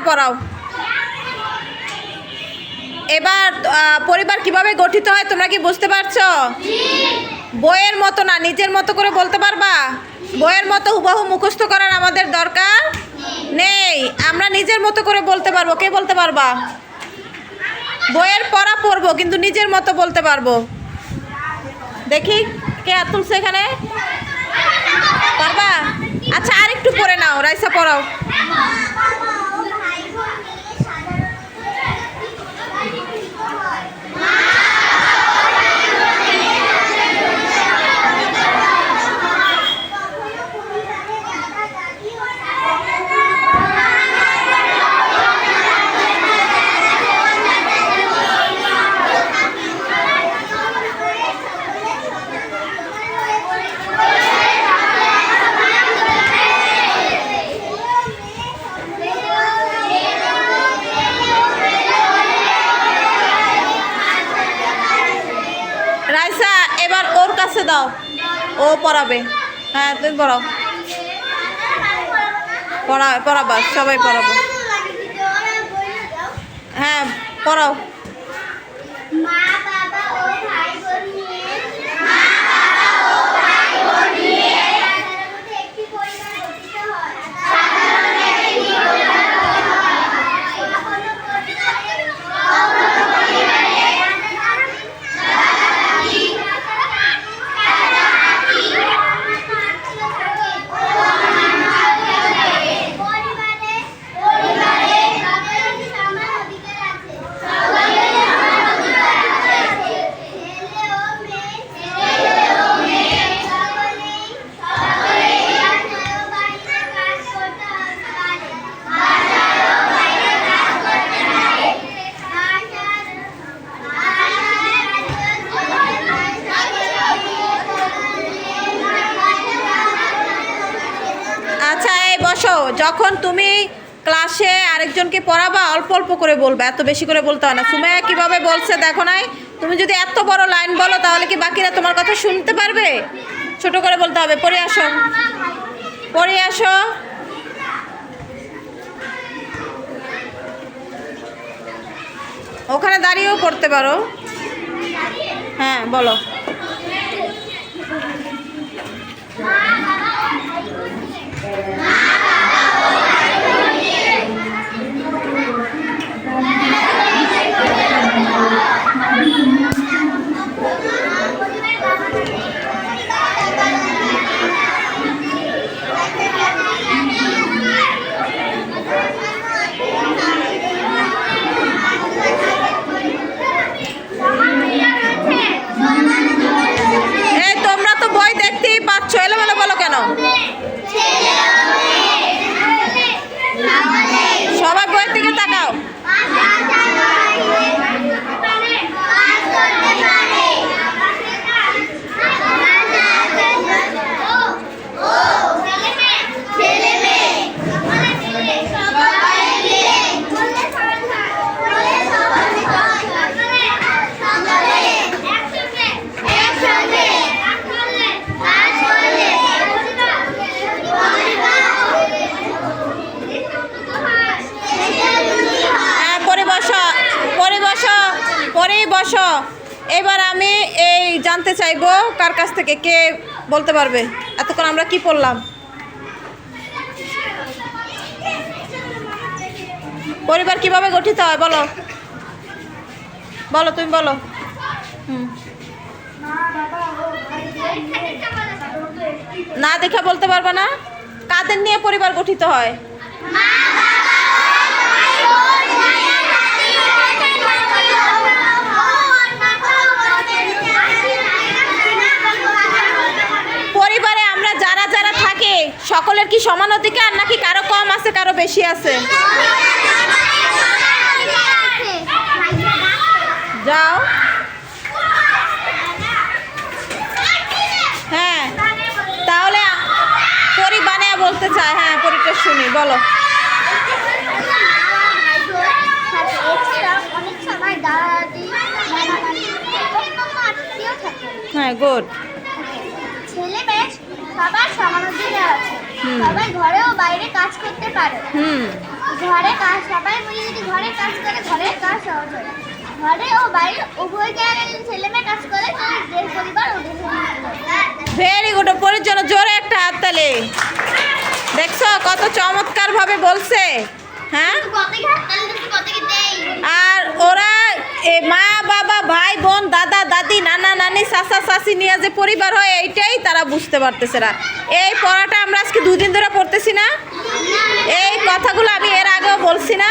পড়াও। এবার পরিবার কিভাবে গঠিত হয় তোমরা কি বুঝতে পারছো? বইয়ের মতো না, নিজের মতো করে বলতে পারবা? বইয়ের মতো হুবহু মুখস্থ করার আমাদের দরকার নেই, আমরা নিজের মতো করে বলতে পারবো। কে বলতে পারবা? বইয়ের পড়া পড়বো কিন্তু নিজের মতো বলতে পারবো। দেখি কে হাত তুলছে এখানে, পারবা? আচ্ছা আর একটু পড়ে নাও, রাইসা পড়াও। রাইসা এবার ওর কাছে দাও, ও পড়াবে। হ্যাঁ তুমি পড়াও, পড়াবা, সবাই পড়াবো। হ্যাঁ পড়াও। যখন তুমি ক্লাসে আরেকজনকে পড়াবা অল্প অল্প করে বলবে, এত বেশি করে বলতে হয় না। সুমাইয়া কিভাবে বলছে দেখো নাই? তুমি যদি এত বড় লাইন বলো তাহলে কি বাকিরা তোমার কথা শুনতে পারবে? ছোট করে বলতে হবে। পড়ে আসো, পড়ে আসো। ওখানে দাঁড়িয়েও পড়তে পারো। হ্যাঁ বলো। তোমরা তো বই দেখতেই পাচ্ছ, এলোমেলো বলো কেন? সবাই বইয়ের দিকে তাকাও। বসো। এবার আমি এই জানতে চাইবো কার কাছ থেকে, কে বলতে পারবে এতক্ষণ আমরা কি পড়লাম? পরিবার কিভাবে গঠিত হয় বলো, বলো তুমি বলো। না দেখা বলতে পারবে না? কাদের নিয়ে পরিবার গঠিত হয়? পরিবারে আমরা যারা যারা থাকি সকলের কি সমান অধিকার নাকি কারো কম আছে কারো বেশি আছে? যাও। হ্যাঁ তাহলে পরি বানিয়ে বলতে চায়। হ্যাঁ পরিটা শুনি, বলো। হ্যাঁ গুড। ছেলে মেয়ে সবার সমান অধিকার আছে, সবাই ঘরে ও বাইরে কাজ করতে পারে। ঘরে কাজ সবাই মিলে যদি ঘরে কাজ করে ঘরের কাজ সহজ হয়। ঘরে ও বাইরে উভয় জায়গায় যদি ছেলে মেয়ে কাজ করে তাহলে দেশ পরিবার ও দেশের উন্নতি হবে। Very good. ওপরের জন্য জোরে একটা হাততালি। দেখছো কত চমৎকার ভাবে বলছে। হ্যাঁ, আর ওরা মা বাবা ভাই বোন দাদা দাদি নানা নানি চাচা চাচি নিয়ে যে পরিবার হয় এইটাই তারা বুঝতে পারতেছে না। এই পড়াটা আমরা আজকে 2 দিন ধরে পড়তেছি না, এই কথাগুলো আমি এর আগেও বলছি না,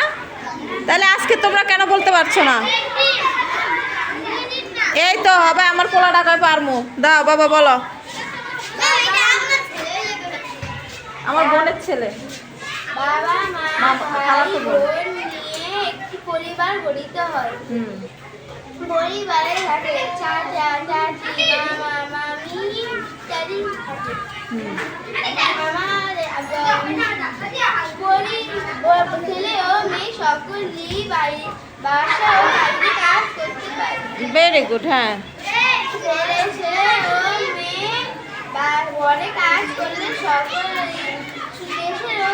তাহলে আজকে তোমরা কেন বলতে পারছো না? এই তো হবে আমার পোলাটা কয় পারমু। দাও বাবা বলো। আমার বোনের ছেলে। বাবা মা ভাই খালাতো বোন। বোন নিয়ে একটি পরিবার গঠিত হয়। হুম, পরিবারে থাকে চাচা চাচি মামা মামি ইত্যাদি থাকে। হুম। ছেলে ও মেয়ে সকলেই বাসা ও বাড়িতে কাজ করতে পারে। Very good. হ্যাঁ, ছেলে ও মেয়ে ঘরে কাজ করলে দেশের ও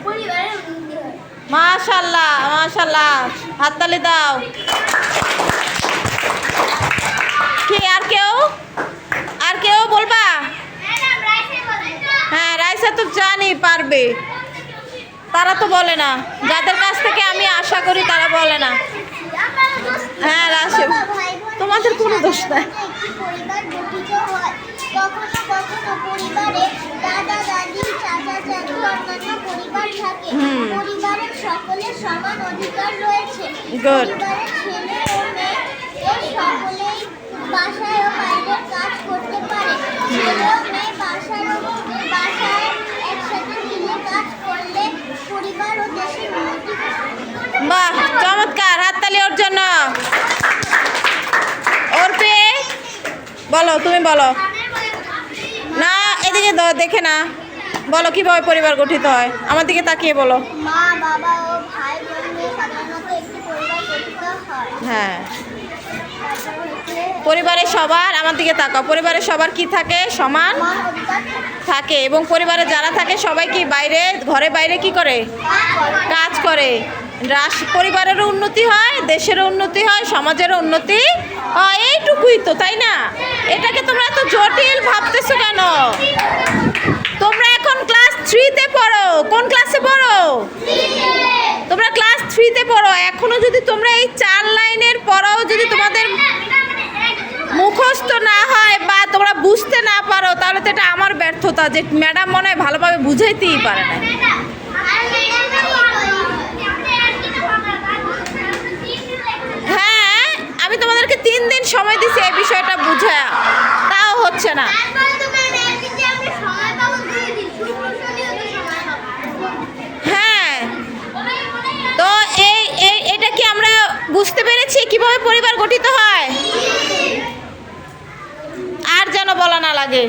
পরিবারের উন্নতি হয়। মাশাল্লাহ মাশাল্লাহ, হাততালি দাও। কি আর কেউ বলবা? হ্যাঁ, রাইসা তো জানি পারবে, তারা তো বলে না। যাদের কাছ থেকে আমি আশা করি তারা বলে না। হ্যাঁ রাশেদ, তোমাদের কোনো দোষ নাই। একটি পরিবার গঠিত হয়। কখনো কখনো পরিবারে দাদা দাদি চাচা চাচি অন্যান্য পরিবার থাকে। পরিবারের সকলের সমান অধিকার রয়েছে। Good. পরিবারের ছেলে ও মেয়ে সকলেই বাসায় ও বাইরের কাজ করতে পারে। ছেলে ও মেয়ে বাসায় একসাথে মিলে কাজ করলে পরিবার ও দেশের উন্নতি হবে। বাহ, চমৎকার, হাততালি ওর জন্য। ওর পেয়ে বলো, তুমি বলো না, এদিকে দেখে না, বলো কিভাবে পরিবার গঠিত হয়, আমার দিকে তাকিয়ে বলো। মা বাবা ও ভাই বোন নিয়ে সাধারণত একটি পরিবার গঠিত হয়। হ্যাঁ, তারপর হচ্ছে পরিবারের সবার, আমার দিকে তাকাও, পরিবারের সবার কি থাকে? সমান সমান অধিকার থাকে। এবং পরিবারে যারা থাকে সবাই কি বাইরে ঘরে বাইরে কি করে? কাজ করে। পরিবারেরও উন্নতি হয়, দেশেরও উন্নতি হয়, সমাজেরও উন্নতি হয়। এইটুকুই তো, তাই না? এটাকে তোমরা এত জটিল ভাবতেছো কেন? তোমরা এখন ক্লাস 3-তে পড়ো। কোন ক্লাসে পড়ো? তোমরা ক্লাস 3-তে পড়ো। এখনো যদি তোমরা এই 4 লাইনের পড়াও যদি তোমাদের মুখস্থ না হয় বা তোমরা বুঝতে না পারো, তাহলে তো এটা আমার ব্যর্থতা যে ম্যাডাম মনে হয় ভালোভাবে বুঝাইতেই পারে না। হ্যাঁ, আমি তোমাদেরকে 3 দিন সময় দিছি এই বিষয়টা বুঝা, তাও হচ্ছে না। হ্যাঁ, তো এটা কি আমরা বুঝতে পেরেছি কিভাবে পরিবার গঠিত হয়? আর যেন বলা না লাগে।